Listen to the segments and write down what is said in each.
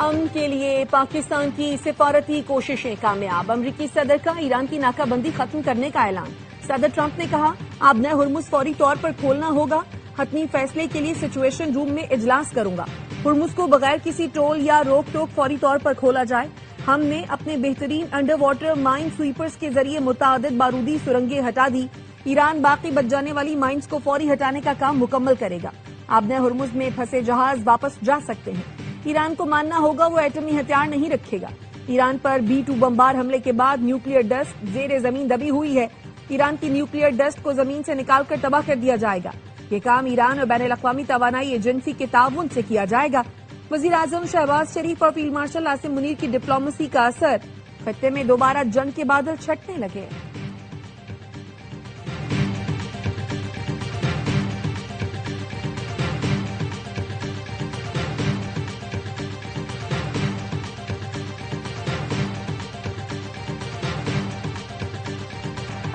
امن کے لیے پاکستان کی سفارتی کوششیں کامیاب، امریکی صدر کا ایران کی ناکہ بندی ختم کرنے کا اعلان۔ صدر ٹرمپ نے کہا آبنہ ہرمز فوری طور پر کھولنا ہوگا، حتمی فیصلے کے لیے سچویشن روم میں اجلاس کروں گا۔ ہرمز کو بغیر کسی ٹول یا روک ٹوک فوری طور پر کھولا جائے۔ ہم نے اپنے بہترین انڈر واٹر مائن سویپرز کے ذریعے متعدد بارودی سرنگیں ہٹا دی۔ ایران باقی بچ جانے والی مائنز کو فوری ہٹانے کا کام مکمل کرے گا۔ آبنہ ہرمز میں پھنسے جہاز واپس جا سکتے ہیں۔ ایران کو ماننا ہوگا وہ ایٹمی ہتھیار نہیں رکھے گا۔ ایران پر B-2 بمبار حملے کے بعد نیوکلیئر ڈسٹ زیر زمین دبی ہوئی ہے۔ ایران کی نیوکلیئر ڈسٹ کو زمین سے نکال کر تباہ کر دیا جائے گا۔ یہ کام ایران اور بین الاقوامی توانائی ایجنسی کے تعاون سے کیا جائے گا۔ وزیر اعظم شہباز شریف اور فیلڈ مارشل عاصم منیر کی ڈپلومیسی کا اثر، خطے میں دوبارہ جنگ کے بادل چھٹنے لگے۔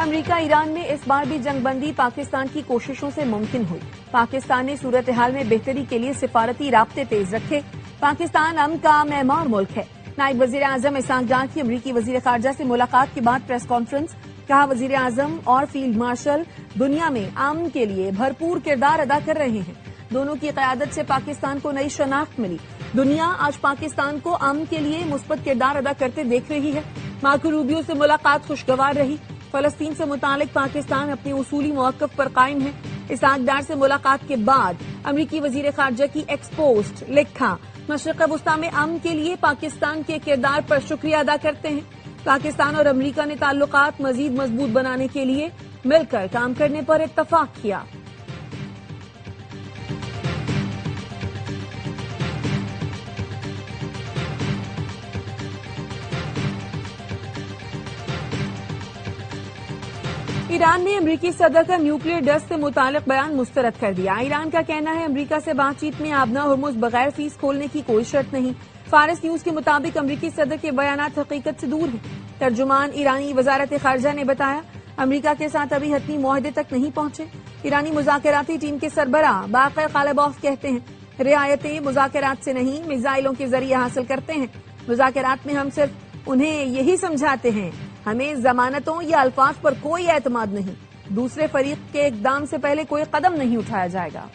امریکہ ایران میں اس بار بھی جنگ بندی پاکستان کی کوششوں سے ممکن ہوئی۔ پاکستان نے صورتحال میں بہتری کے لیے سفارتی رابطے تیز رکھے۔ پاکستان امن کا معمار ملک ہے۔ نائب وزیر اعظم اسحاق ڈار کی امریکی وزیر خارجہ سے ملاقات کے بعد پریس کانفرنس، کہا وزیر اعظم اور فیلڈ مارشل دنیا میں امن کے لیے بھرپور کردار ادا کر رہے ہیں۔ دونوں کی قیادت سے پاکستان کو نئی شناخت ملی۔ دنیا آج پاکستان کو امن کے لیے مثبت کردار ادا کرتے دیکھ رہی ہے۔ مارکو روبیو سے ملاقات خوشگوار رہی۔ فلسطین سے متعلق پاکستان اپنے اصولی موقف پر قائم ہے۔ اسحاق ڈار سے ملاقات کے بعد امریکی وزیر خارجہ کی ایکس پوسٹ، لکھا مشرق وسطی میں امن کے لیے پاکستان کے کردار پر شکریہ ادا کرتے ہیں۔ پاکستان اور امریکہ نے تعلقات مزید مضبوط بنانے کے لیے مل کر کام کرنے پر اتفاق کیا۔ ایران نے امریکی صدر کا نیوکلیئر ڈسٹ سے متعلق بیان مسترد کر دیا۔ ایران کا کہنا ہے امریکہ سے بات چیت میں آبنہ ہرمز بغیر فیس کھولنے کی کوئی شرط نہیں۔ فارس نیوز کے مطابق امریکی صدر کے بیانات حقیقت سے دور ہیں۔ ترجمان ایرانی وزارت خارجہ نے بتایا امریکہ کے ساتھ ابھی حتمی معاہدے تک نہیں پہنچے۔ ایرانی مذاکراتی ٹیم کے سربراہ باقر غالباف کہتے ہیں رعایتیں مذاکرات سے نہیں میزائلوں کے ذریعے حاصل کرتے ہیں۔ مذاکرات میں ہم صرف انہیں یہی سمجھاتے ہیں ہمیں ضمانتوں یا الفاظ پر کوئی اعتماد نہیں، دوسرے فریق کے اقدام سے پہلے کوئی قدم نہیں اٹھایا جائے گا۔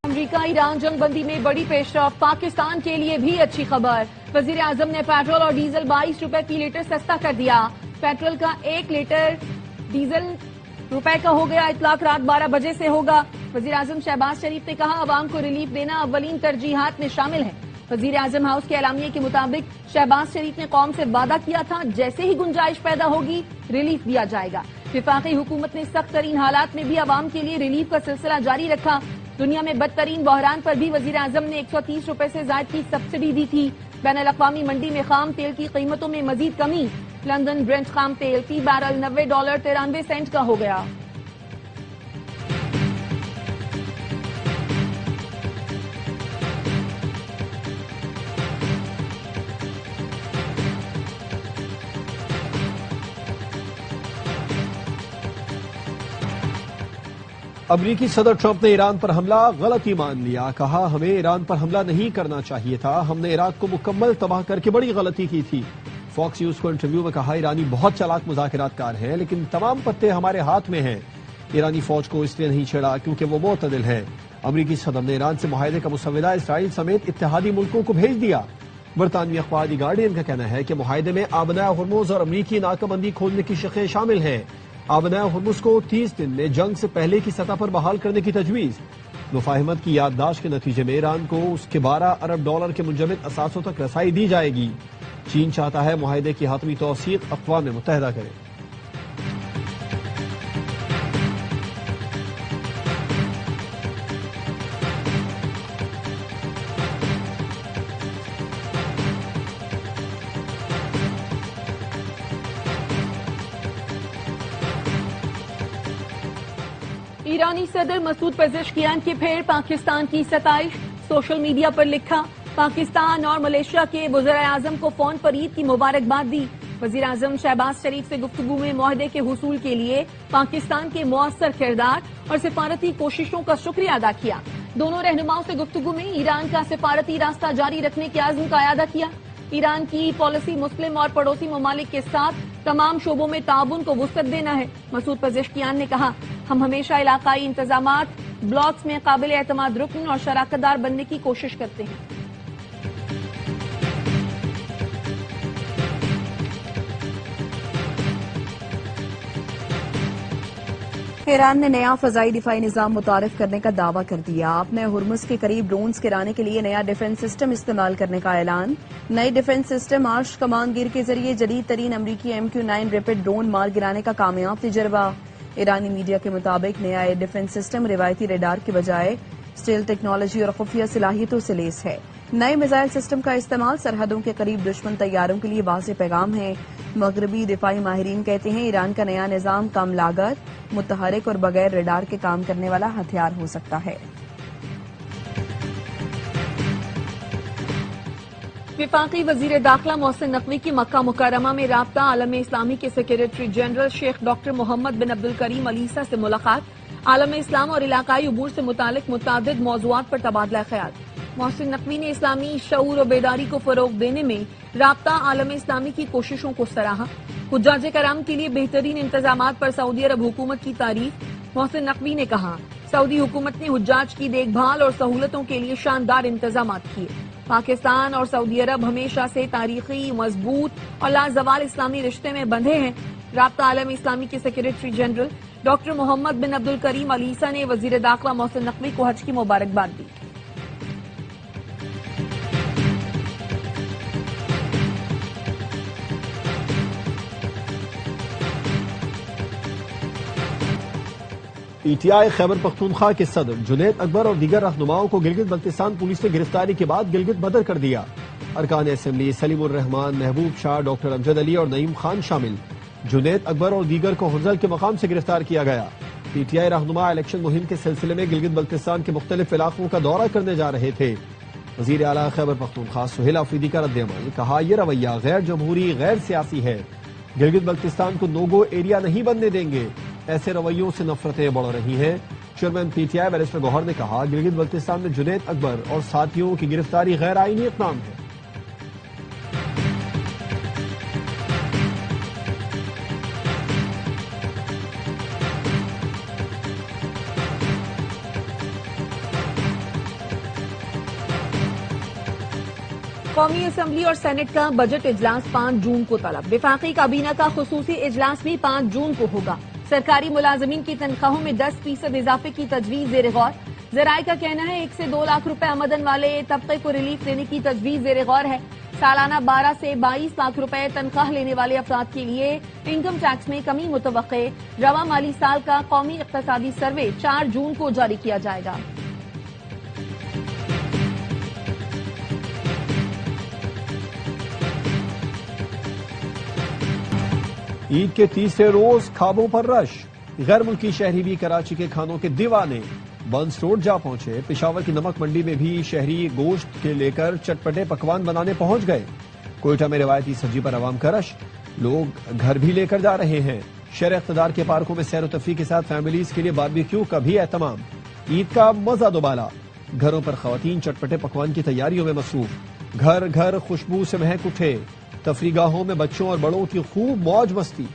امریکہ ایران جنگ بندی میں بڑی پیش رفت، پاکستان کے لیے بھی اچھی خبر۔ وزیر اعظم نے پیٹرول اور ڈیزل 22 روپے فی لیٹر سستا کر دیا۔ پیٹرول کا 1 لیٹر ڈیزل روپے کا ہو گیا۔ اطلاق رات 12 بجے سے ہوگا۔ وزیر اعظم شہباز شریف نے کہا عوام کو ریلیف دینا اولین ترجیحات میں شامل ہے۔ وزیر اعظم ہاؤس کے اعلامیے کے مطابق شہباز شریف نے قوم سے وعدہ کیا تھا جیسے ہی گنجائش پیدا ہوگی ریلیف دیا جائے گا۔ وفاقی حکومت نے سخت ترین حالات میں بھی عوام کے لیے ریلیف کا سلسلہ جاری رکھا۔ دنیا میں بدترین بحران پر بھی وزیر اعظم نے 130 روپے سے زائد کی سبسڈی دی تھی۔ بین الاقوامی منڈی میں خام تیل کی قیمتوں میں مزید کمی، لندن برنٹ خام تیل فی بیرل $90.93 کا ہو گیا۔ امریکی صدر ٹرمپ نے ایران پر حملہ غلطی مان لیا، کہا ہمیں ایران پر حملہ نہیں کرنا چاہیے تھا، ہم نے عراق کو مکمل تباہ کر کے بڑی غلطی کی تھی۔ فاکس نیوز کو انٹرویو میں کہا ایرانی بہت چالاک مذاکرات کار ہیں لیکن تمام پتے ہمارے ہاتھ میں ہیں۔ ایرانی فوج کو اس لیے نہیں چھیڑا کیونکہ وہ معتدل ہے۔ امریکی صدر نے ایران سے معاہدے کا مسودہ اسرائیل سمیت اتحادی ملکوں کو بھیج دیا۔ برطانوی اخبار دی گارڈین کا کہنا ہے کہ معاہدے میں آبنہ ہرمز اور امریکی ناکہ بندی کھولنے کی شقیں شامل ہیں۔ آبنہ ہرمز کو 30 دن میں جنگ سے پہلے کی سطح پر بحال کرنے کی تجویز۔ مفاہمت کی یادداشت کے نتیجے میں ایران کو اس کے $12 ارب کے منجمد اثاثوں تک رسائی دی جائے گی۔ چین چاہتا ہے معاہدے کی حتمی توثیق اقوام متحدہ کرے۔ ایرانی صدر مسعود پزشکیان کی پھر پاکستان کی ستائش، سوشل میڈیا پر لکھا پاکستان اور ملیشیا کے وزراء اعظم کو فون پر عید کی مبارکباد دی۔ وزیر اعظم شہباز شریف سے گفتگو میں معاہدے کے حصول کے لیے پاکستان کے مؤثر کردار اور سفارتی کوششوں کا شکریہ ادا کیا۔ دونوں رہنماؤں سے گفتگو میں ایران کا سفارتی راستہ جاری رکھنے کے عزم کا اعادہ کیا۔ ایران کی پالیسی مسلم اور پڑوسی ممالک کے ساتھ تمام شعبوں میں تعاون کو وسعت دینا ہے۔ مسعود پزشکیان نے کہا، ہم ہمیشہ علاقائی انتظامات، بلاکس میں قابل اعتماد رکن اور شراکت دار بننے کی کوشش کرتے ہیں۔ ایران نے نیا فضائی دفاعی نظام متعارف کرنے کا دعویٰ کر دیا۔ اپنے ہرمز کے قریب ڈرونز گرانے کے لیے نیا ڈیفنس سسٹم استعمال کرنے کا اعلان۔ نئے ڈیفنس سسٹم آرش کمان گیر کے ذریعے جدید ترین امریکی MQ-9 ریپڈ ڈرون مار گرانے کا کامیاب تجربہ۔ ایرانی میڈیا کے مطابق نیا ڈیفنس سسٹم روایتی ریڈار کے بجائے اسٹیل ٹیکنالوجی اور خفیہ صلاحیتوں سے لیس ہے۔ نئے میزائل سسٹم کا استعمال سرحدوں کے قریب دشمن طیاروں کے لیے واضح پیغام ہے۔ مغربی دفاعی ماہرین کہتے ہیں ایران کا نیا نظام کم لاگت، متحرک اور بغیر ریڈار کے کام کرنے والا ہتھیار ہو سکتا ہے۔ وفاقی وزیر داخلہ محسن نقوی کی مکہ مکرمہ میں رابطہ عالم اسلامی کے سیکریٹری جنرل شیخ ڈاکٹر محمد بن عبدالکریم علیسہ سے ملاقات۔ عالم اسلام اور علاقائی امور سے متعلق متعدد موضوعات پر تبادلہ خیال۔ محسن نقوی نے اسلامی شعور و بیداری کو فروغ دینے میں رابطہ عالم اسلامی کی کوششوں کو سراہا۔ حجاج کرام کے لیے بہترین انتظامات پر سعودی عرب حکومت کی تعریف۔ محسن نقوی نے کہا، سعودی حکومت نے حجاج کی دیکھ بھال اور سہولتوں کے لیے شاندار انتظامات کیے۔ پاکستان اور سعودی عرب ہمیشہ سے تاریخی، مضبوط اور لازوال اسلامی رشتے میں بندھے ہیں۔ رابطہ عالم اسلامی کے سیکریٹری جنرل ڈاکٹر محمد بن عبدالکریم علیسہ نے وزیر داخلہ محسن نقوی کو حج کی مبارکباد دی۔ PTI خیبر پختونخوا کے صدر جنید اکبر اور دیگر رہنماؤں کو گلگت بلتستان پولیس نے گرفتاری کے بعد گلگت بدر کر دیا۔ ارکان اسمبلی سلیم الرحمان، محبوب شاہ، ڈاکٹر امجد علی اور نعیم خان شامل۔ جنید اکبر اور دیگر کو ہنزل کے مقام سے گرفتار کیا گیا۔ PTI رہنما الیکشن مہم کے سلسلے میں گلگت بلتستان کے مختلف علاقوں کا دورہ کرنے جا رہے تھے۔ وزیر اعلیٰ خیبر پختونخوا سہیل آفریدی کا رد عمل، کہا یہ رویہ غیر جمہوری، غیر سیاسی ہے۔ گلگت بلتستان کو نو گو ایریا نہیں بننے دیں گے، ایسے رویوں سے نفرتیں بڑھ رہی ہیں۔ چیئرمین PTI بیرسٹر گوہر نے کہا، گلگت بلتستان میں جنید اکبر اور ساتھیوں کی گرفتاری غیر آئینی اقدام ہے۔ قومی اسمبلی اور سینٹ کا بجٹ اجلاس 5 جون کو طلب۔ وفاقی کابینہ کا خصوصی اجلاس بھی 5 جون کو ہوگا۔ سرکاری ملازمین کی تنخواہوں میں 10% اضافے کی تجویز زیر غور۔ ذرائع کا کہنا ہے 1 سے 2 لاکھ روپے آمدن والے طبقے کو ریلیف دینے کی تجویز زیر غور ہے۔ سالانہ 12 سے 22 لاکھ روپے تنخواہ لینے والے افراد کے لیے انکم ٹیکس میں کمی متوقع۔ رواں مالی سال کا قومی اقتصادی سروے 4 جون کو جاری کیا جائے گا۔ عید کے تیسرے روز خوابوں پر رش، غیر ملکی شہری بھی کراچی کے کھانوں کے دیوانے۔ بنس روڈ جا پہنچے۔ پشاور کی نمک منڈی میں بھی شہری گوشت کے لے کر چٹپٹے پکوان بنانے پہنچ گئے۔ کوئٹہ میں روایتی سبزی پر عوام کا رش، لوگ گھر بھی لے کر جا رہے ہیں۔ شہر اقتدار کے پارکوں میں سیر و تفریح کے ساتھ فیملیز کے لیے باربیکیو کا بھی اہتمام۔ عید کا مزہ دوبالا، گھروں پر خواتین چٹپٹے پکوان کی تیاریوں میں مصروف۔ گھر گھر خوشبو سے مہک اٹھے۔ تفریح گاہوں میں بچوں اور بڑوں کی خوب موج مستی۔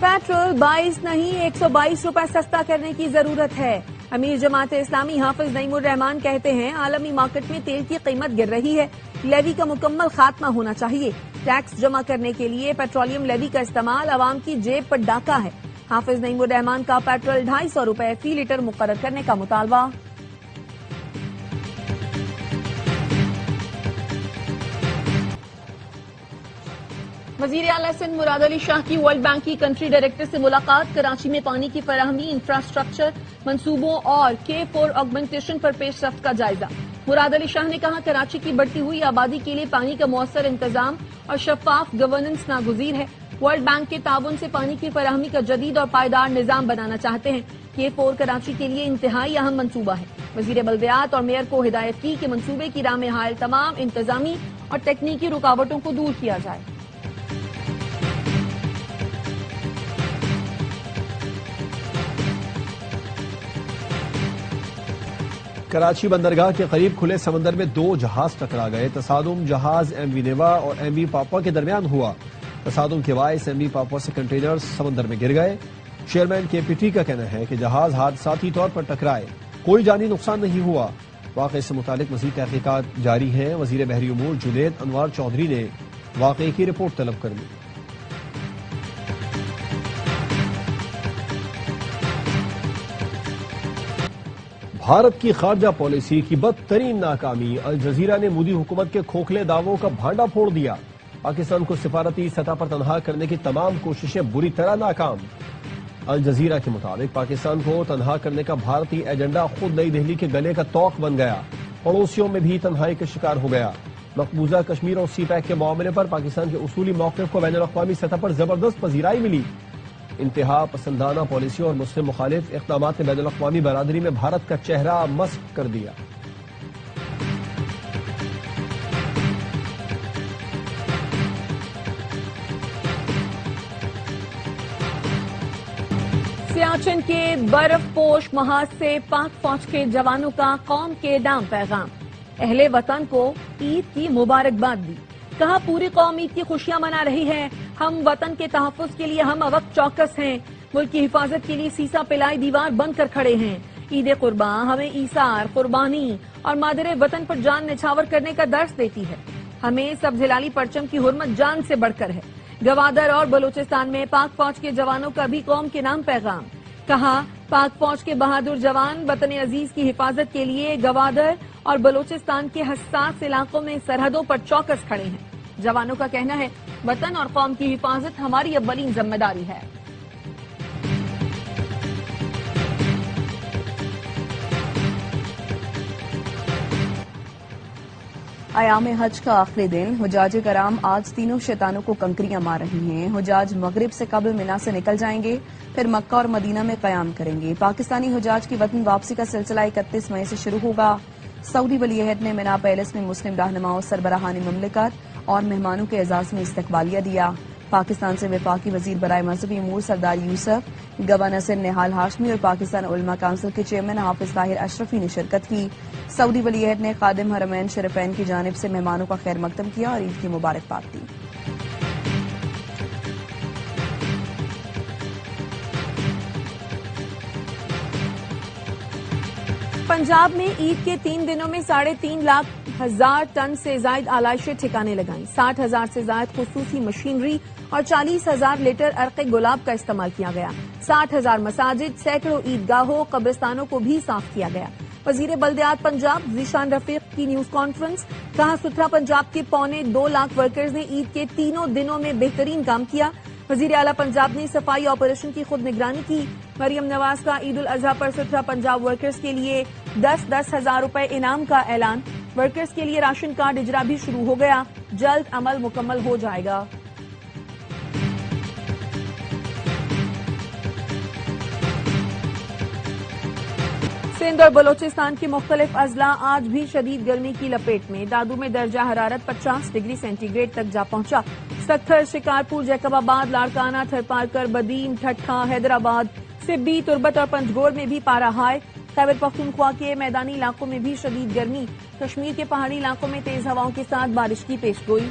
پیٹرول 22 نہیں 122 روپے سستا کرنے کی ضرورت ہے۔ امیر جماعت اسلامی حافظ نعیم الرحمان کہتے ہیں عالمی مارکیٹ میں تیل کی قیمت گر رہی ہے، لیوی کا مکمل خاتمہ ہونا چاہیے۔ ٹیکس جمع کرنے کے لیے پیٹرولیم لیوی کا استعمال عوام کی جیب پر ڈاکہ ہے۔ حافظ نعیم الرحمان کا پیٹرول 250 روپے فی لیٹر مقرر کرنے کا مطالبہ۔ وزیر اعلیٰ سندھ مراد علی شاہ کی ورلڈ بینک کی کنٹری ڈائریکٹر سے ملاقات۔ کراچی میں پانی کی فراہمی، انفراسٹرکچر منصوبوں اور K4 آگمنٹیشن پر پیش رفت کا جائزہ۔ مراد علی شاہ نے کہا کراچی کی بڑھتی ہوئی آبادی کے لیے پانی کا مؤثر انتظام اور شفاف گورننس ناگزیر ہے۔ ورلڈ بینک کے تعاون سے پانی کی فراہمی کا جدید اور پائیدار نظام بنانا چاہتے ہیں۔ K4 کراچی کے لیے انتہائی اہم منصوبہ ہے۔ وزیر بلدیات اور میئر کو ہدایت کی کہ منصوبے کی راہ میں حائل تمام انتظامی اور تکنیکی رکاوٹوں کو دور کیا جائے۔ کراچی بندرگاہ کے قریب کھلے سمندر میں 2 جہاز ٹکرا گئے۔ تصادم جہاز MV نیوا اور MV پاپوا کے درمیان ہوا۔ تصادم کے باعث MV پاپوا سے کنٹینر سمندر میں گر گئے۔ چیئرمین KPT کا کہنا ہے کہ جہاز حادثاتی طور پر ٹکرائے، کوئی جانی نقصان نہیں ہوا۔ واقعے سے متعلق مزید تحقیقات جاری ہیں۔ وزیر بحری امور جنید انوار چودھری نے واقعے کی رپورٹ طلب کر لی۔ بھارت کی خارجہ پالیسی کی بدترین ناکامی، الجزیرہ نے مودی حکومت کے کھوکھلے دعووں کا بھانڈا پھوڑ دیا۔ پاکستان کو سفارتی سطح پر تنہا کرنے کی تمام کوششیں بری طرح ناکام۔ الجزیرہ کے مطابق پاکستان کو تنہا کرنے کا بھارتی ایجنڈا خود نئی دہلی کے گلے کا توق بن گیا، پڑوسیوں میں بھی تنہائی کا شکار ہو گیا۔ مقبوضہ کشمیر اور CPEC کے معاملے پر پاکستان کے اصولی موقف کو بین الاقوامی سطح پر زبردست پذیرائی ملی۔ انتہا پسندانہ پالیسیوں اور مسلم مخالف اقدامات نے بین الاقوامی برادری میں بھارت کا چہرہ مسخ کر دیا۔ سیاچن کے برف پوش محاذ سے پاک فوج کے جوانوں کا قوم کے نام پیغام، اہل وطن کو عید کی مبارکباد دی۔ کہا پوری قوم عید کی خوشیاں منا رہی ہے، ہم وطن کے تحفظ کے لیے ہم وقت چوکس ہیں، ملک کی حفاظت کے لیے سیسا پلائی دیوار بن کر کھڑے ہیں۔ عید قرباں ہمیں ایثار، قربانی اور مادر وطن پر جان نچھاور کرنے کا درس دیتی ہے۔ ہمیں سب ہلالی پرچم کی حرمت جان سے بڑھ کر ہے۔ گوادر اور بلوچستان میں پاک فوج کے جوانوں کا بھی قوم کے نام پیغام۔ کہا پاک فوج کے بہادر جوان وطن عزیز کی حفاظت کے لیے گوادر اور بلوچستان کے حساس علاقوں میں سرحدوں پر چوکس کھڑے ہیں۔ جوانوں کا کہنا ہے وطن اور قوم کی حفاظت ہماری اولین ذمہ داری ہے۔ ایام حج کا آخری دن، حجاج کرام آج تینوں شیطانوں کو کنکریاں مار رہی ہیں۔ حجاج مغرب سے قبل منا سے نکل جائیں گے، پھر مکہ اور مدینہ میں قیام کریں گے۔ پاکستانی حجاج کی وطن واپسی کا سلسلہ 31 مئی سے شروع ہوگا۔ سعودی ولی عہد نے منا پیلس میں مسلم رہنماؤں، سربراہان مملکت اور مہمانوں کے اعزاز میں استقبالیہ دیا۔ پاکستان سے وفاقی وزیر برائے مذہبی امور سردار یوسف، گورنر سے نہال ہاشمی اور پاکستان علماء کونسل کے چیئرمین حافظ طاہر اشرفی نے شرکت کی۔ سعودی ولی عہد نے خادم حرمین شریفین کی جانب سے مہمانوں کا خیر مقدم کیا اور عید کی مبارکباد دی۔ پنجاب میں عید کے 3 دنوں میں 3.5 لاکھ ٹن سے زائد آلائشیں ٹھکانے لگائیں۔ 60,000 سے زائد خصوصی مشینری اور 40,000 لیٹر عرق گلاب کا استعمال کیا گیا۔ 60,000 مساجد، سینکڑوں عیدگاہوں، قبرستانوں کو بھی صاف کیا گیا۔ وزیر بلدیات پنجاب ذیشان رفیق کی نیوز کانفرنس، کہا ستھرا پنجاب کے 2.25 لاکھ ورکرز نے عید کے تینوں دنوں میں بہترین کام کیا۔ وزیر اعلیٰ پنجاب نے صفائی آپریشن کی خود نگرانی کی۔ مریم نواز کا عید الاضحیٰ پر ستھرا پنجاب ورکرز کے لیے 10,000 روپے انعام کا اعلان۔ ورکرز کے لیے راشن کارڈ اجرا بھی شروع ہو گیا، جلد عمل مکمل ہو جائے گا۔ سندھ اور بلوچستان کے مختلف اضلاع آج بھی شدید گرمی کی لپیٹ میں۔ دادو میں درجہ حرارت 50 ڈگری سینٹی گریڈ تک جا پہنچا۔ سکھر، شکارپور، جیکب آباد، لاڑکانہ، تھرپارکر، بدین، ٹھٹھا، حیدرآباد، سبی، تربت اور پنجگور میں بھی پارا ہائی۔ خیبر پختونخوا کے میدانی علاقوں میں بھی شدید گرمی۔ کشمیر کے پہاڑی علاقوں میں تیز ہواؤں کے ساتھ بارش کی پیشگوئی۔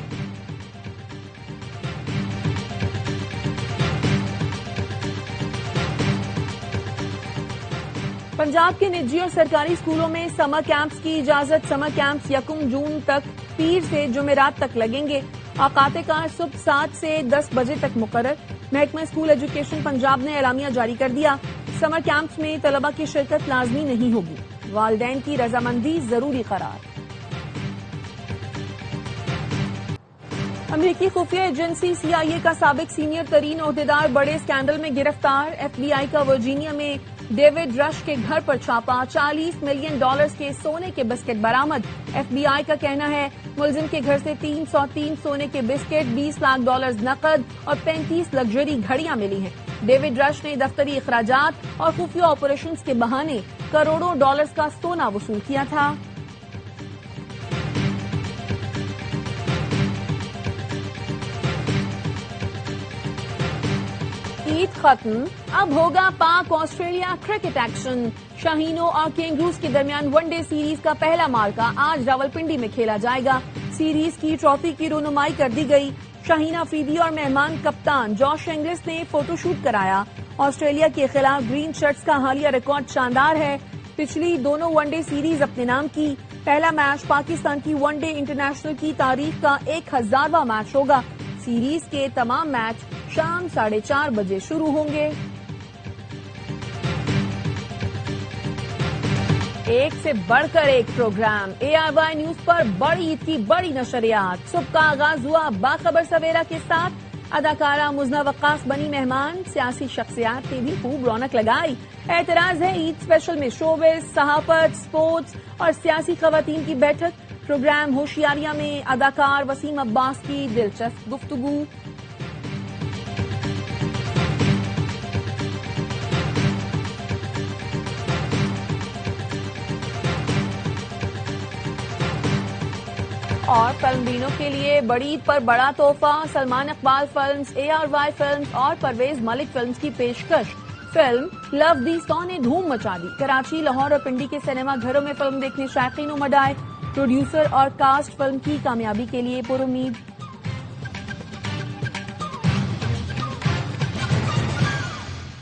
پنجاب کے نجی اور سرکاری اسکولوں میں سمر کیمپس کی اجازت۔ سمر کیمپس 1 جون تک پیر سے جمعرات تک لگیں گے۔ اوقات کار صبح 7 سے 10 بجے تک مقرر۔ محکمہ اسکول ایجوکیشن پنجاب نے اعلامیہ جاری کر دیا۔ سمر کیمپس میں طلبہ کی شرکت لازمی نہیں ہوگی، والدین کی رضامندی ضروری قرار۔ امریکی خفیہ ایجنسی CIA کا سابق سینئر ترین عہدیدار بڑے اسکینڈل میں گرفتار. FBI کا ورجینیا میں ڈیوڈ رش کے گھر پر چھاپا. $40 ملین کے سونے کے بسکٹ برآمد. FBI کا کہنا ہے ملزم کے گھر سے 303 سونے کے بسکٹ، $20 لاکھ نقد اور 35 لگژری گھڑیاں ملی ہیں. ڈیوڈ رش نے دفتری اخراجات اور خفیہ آپریشنز کے بہانے کروڑوں ڈالرز کا سونا وصول کیا تھا. عید ختم، اب ہوگا پاک آسٹریلیا کرکٹ ایکشن. شاہینوں اور کینگروز کے درمیان ون ڈے سیریز کا پہلا مارکا آج راولپنڈی میں کھیلا جائے گا. سیریز کی ٹرافی کی رونمائی کر دی گئی. شاہین افریدی اور مہمان کپتان جوش انگلس نے فوٹو شوٹ کرایا. آسٹریلیا کے خلاف گرین شرٹس کا حالیہ ریکارڈ شاندار ہے. پچھلی دونوں ون ڈے سیریز اپنے نام کی. پہلا میچ پاکستان کی ون ڈے انٹرنیشنل کی تاریخ کا 1000واں میچ ہوگا. سیریز کے تمام میچ شام 4:30 بجے شروع ہوں گے. ایک سے بڑھ کر ایک پروگرام ARY نیوز پر بڑی عید کی بڑی نشریات. صبح کا آغاز ہوا باخبر سویرا کے ساتھ. اداکارہ مزنہ وقاص بنی مہمان. سیاسی شخصیات نے بھی خوب رونق لگائی. اعتراض ہے عید اسپیشل میں شوبز، صحافت، سپورٹس اور سیاسی خواتین کی بیٹھک. پروگرام ہوشیاریاں میں اداکار وسیم عباس کی دلچسپ گفتگو. اور فلم بینوں کے لیے بڑی عید پر بڑا تحفہ. Salman Iqbal films, ARY films اور پرویز ملک فلمز کی پیشکش. فلم لو دی سو نے دھوم مچا دی. کراچی، لاہور اور پنڈی کے سنیما گھروں میں فلم دیکھنے شائقین امڈ آئے. پروڈیوسر اور کاسٹ فلم کی کامیابی کے لیے پر امید.